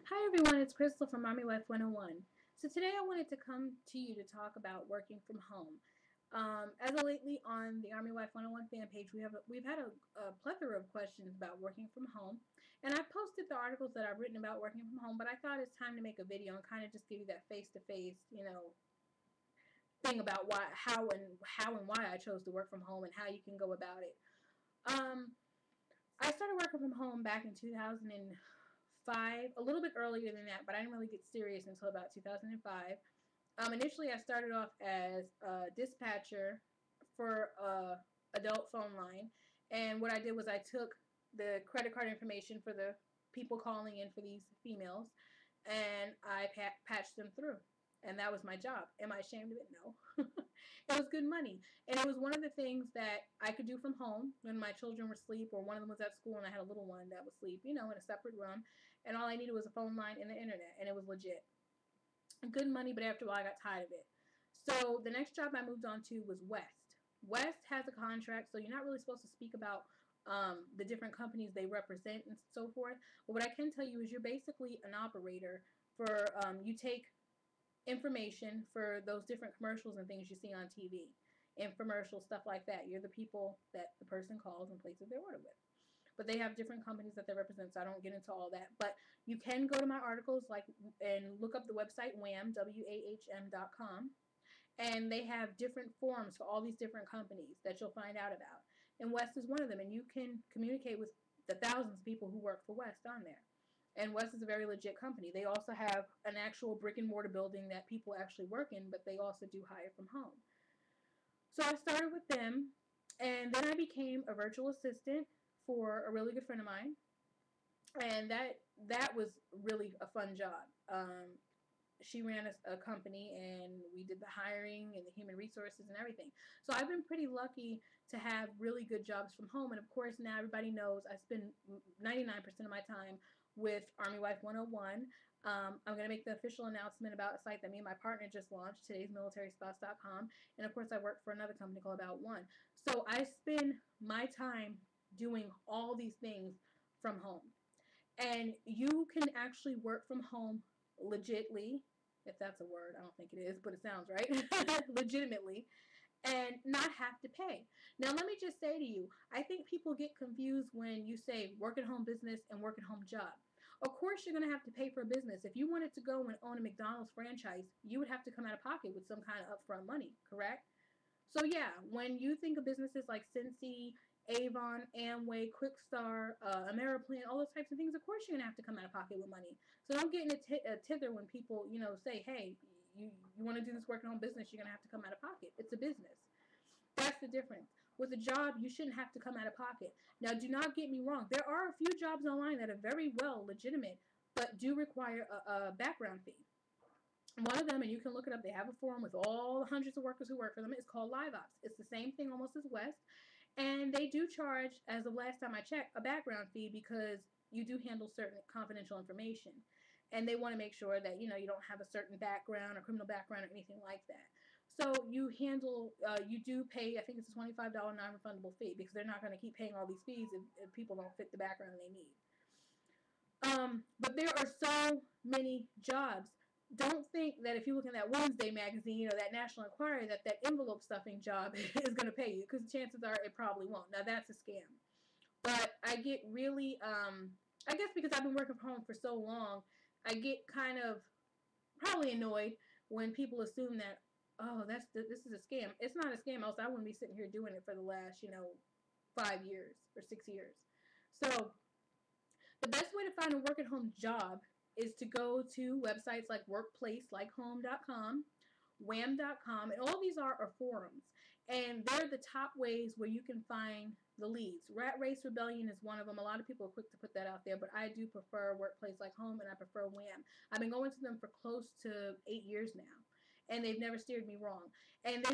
Hi everyone, it's Crystal from Army Wife 101. So today I wanted to come to you to talk about working from home. As of lately on the Army Wife 101 fan page, we've had a plethora of questions about working from home, and I posted the articles that I've written about working from home. But I thought it's time to make a video and kind of just give you that face-to-face, thing about how and why I chose to work from home and how you can go about it. Um, I started working from home back in 2005, a little bit earlier than that, but I didn't really get serious until about 2005. Initially, I started off as a dispatcher for a adult phone line, and what I did was I took the credit card information for the people calling in for these females, and I patched them through, and that was my job. Am I ashamed of it? No. It was good money, and it was one of the things that I could do from home when my children were asleep, or one of them was at school, and I had a little one that was asleep, in a separate room, and all I needed was a phone line and the internet, and it was legit good money, but after a while I got tired of it. So the next job I moved on to was West. West has a contract, so you're not really supposed to speak about the different companies they represent and so forth. But what I can tell you is you're basically an operator for, you take information for those different commercials and things you see on TV, infomercials, stuff like that. You're the people that the person calls and places their order with, but they have different companies that they represent, so I don't get into all that. But you can go to my articles and look up the website whahm.com, and they have different forums for all these different companies that you'll find out about. And West is one of them, and you can communicate with the thousands of people who work for West on there. And West is a very legit company. They also have an actual brick and mortar building that people actually work in, but they also do hire from home. So I started with them, and then I became a virtual assistant for a really good friend of mine, and that was really a fun job. She ran a company, and we did the hiring and the human resources and everything. So I've been pretty lucky to have really good jobs from home. And of course, now everybody knows I spend 99% of my time with Army Wife 101. I'm going to make the official announcement about a site that me and my partner just launched, today'smilitaryspouse.com. And of course, I work for another company called About One. So I spend my time doing all these things from home. And you can actually work from home legitly, if that's a word. I don't think it is, but it sounds right. Legitimately, and not have to pay. Now, let me just say to you, I think people get confused when you say work at home business and work at home job. Of course, you're going to have to pay for a business. If you wanted to go and own a McDonald's franchise, you would have to come out of pocket with some kind of upfront money, correct? So yeah, when you think of businesses like Cincy, Avon, Amway, Quickstar, Ameriplan, all those types of things, of course you're gonna have to come out of pocket with money. So don't get in a tither when people, say, "Hey, you want to do this work at home business, you're gonna have to come out of pocket." It's a business. That's the difference. With a job, you shouldn't have to come out of pocket. Now, do not get me wrong. There are a few jobs online that are very well legitimate, but do require a background fee. One of them, and you can look it up, they have a forum with all the hundreds of workers who work for them. It's called LiveOps. It's the same thing almost as West. And they do charge, as of last time I checked, a background fee because you do handle certain confidential information. And they want to make sure that, you don't have a certain background or criminal background or anything like that. So you do pay, I think it's a $25 non-refundable fee because they're not going to keep paying all these fees if people don't fit the background they need. But there are so many jobs. Don't think that if you look in that Wednesday magazine or that National Enquirer that envelope stuffing job is going to pay you, because chances are it probably won't. Now that's a scam. But I get really, I guess because I've been working from home for so long, I get kind of probably annoyed when people assume that, oh, this is a scam. It's not a scam, else I wouldn't be sitting here doing it for the last 5 years or 6 years. So the best way to find a work at home job is to go to websites like workplacelikeHome.com, wham.com, and all these are forums. And they're the top ways where you can find the leads. Rat Race Rebellion is one of them. A lot of people are quick to put that out there, but I do prefer Workplace Like Home and I prefer Wham. I've been going to them for close to 8 years now, and they've never steered me wrong. And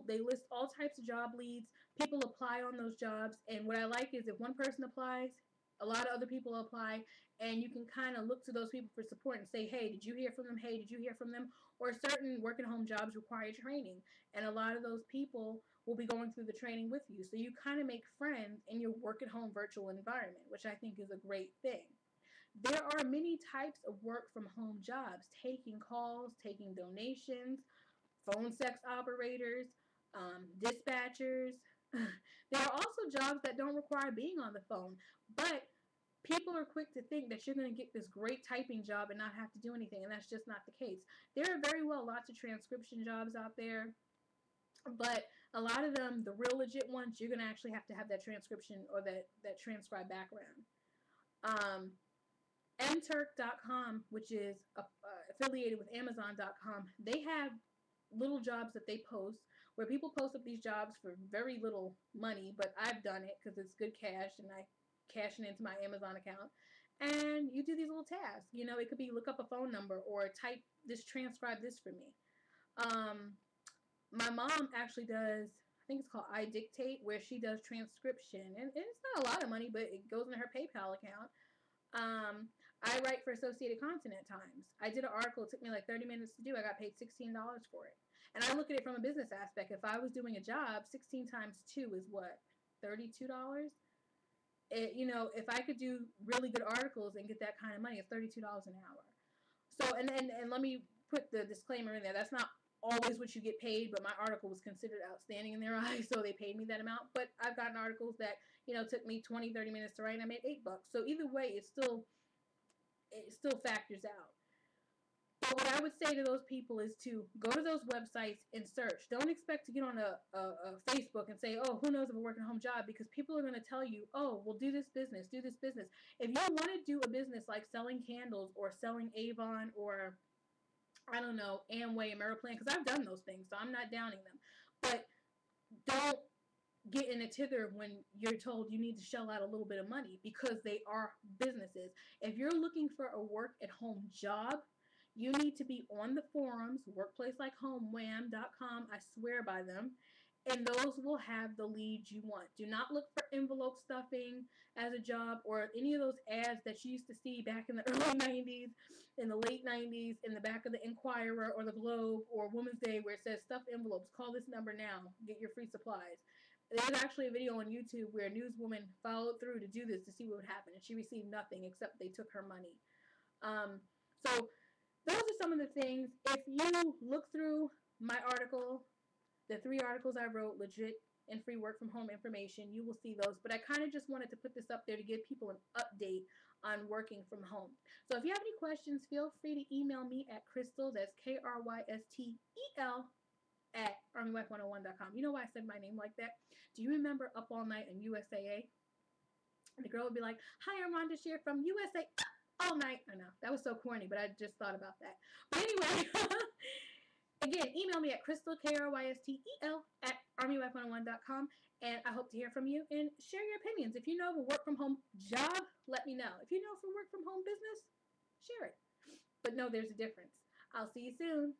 they list all types of job leads. People apply on those jobs, and what I like is if one person applies, a lot of other people apply, and you can kind of look to those people for support and say, hey, did you hear from them? Hey, did you hear from them? Or certain work at home jobs require training, and a lot of those people will be going through the training with you. So you kind of make friends in your work at home virtual environment, which I think is a great thing. There are many types of work from home jobs: taking calls, taking donations, phone sex operators, dispatchers. There are also jobs that don't require being on the phone, but people are quick to think that you're going to get this great typing job and not have to do anything, and that's just not the case. There are very well lots of transcription jobs out there, but a lot of them, the real legit ones, you're going to actually have to have that transcription or that transcribe background. Um, mturk.com, which is affiliated with amazon.com, they have little jobs that they post where people post up these jobs for very little money, but I've done it because it's good cash and I cash it into my Amazon account. And you do these little tasks. You know, it could be look up a phone number or type this, transcribe this for me. My mom actually does, I think it's called iDictate, where she does transcription. And it's not a lot of money, but it goes into her PayPal account. I write for Associated Continent at times. I did an article, it took me like 30 minutes to do. I got paid $16 for it. And I look at it from a business aspect. If I was doing a job, 16 times 2 is what? $32? You know, if I could do really good articles and get that kind of money, it's $32 an hour. So, and let me put the disclaimer in there. That's not always what you get paid, but my article was considered outstanding in their eyes, so they paid me that amount. But I've gotten articles that, you know, took me 20, 30 minutes to write, and I made $8. So either way, it still factors out. But what I would say to those people is to go to those websites and search. Don't expect to get on a Facebook and say, oh, who knows if a working home job, because people are going to tell you, oh, well, do this business, do this business. If you want to do a business like selling candles or selling Avon or, I don't know, Amway, Ameriplan, because I've done those things, so I'm not downing them. But don't get in a tither when you're told you need to shell out a little bit of money, because they are businesses. If you're looking for a work at home job, you need to be on the forums, workplace like homewham.com. I swear by them. And those will have the leads you want. Do not look for envelope stuffing as a job or any of those ads that you used to see back in the early 90s, in the late 90s, in the back of the Inquirer or the Globe or Woman's Day, where it says stuff envelopes, call this number now, get your free supplies. There's actually a video on YouTube where a newswoman followed through to do this to see what would happen, and she received nothing except they took her money. So those are some of the things. If you look through my article, the 3 articles I wrote, legit and free work from home information, you will see those. But I kind of just wanted to put this up there to give people an update on working from home. So if you have any questions, feel free to email me at Crystal, that's Krystel, at armywife101.com. You know why I said my name like that? Do you remember Up All Night on USAA? And the girl would be like, hi, I'm Rhonda Shear from USA All Night. I know, that was so corny, but I just thought about that. But anyway, again, email me at Crystal, Krystel, at armywife101.com. And I hope to hear from you and share your opinions. If you know of a work from home job, let me know. If you know of a work from home business, share it. But no, there's a difference. I'll see you soon.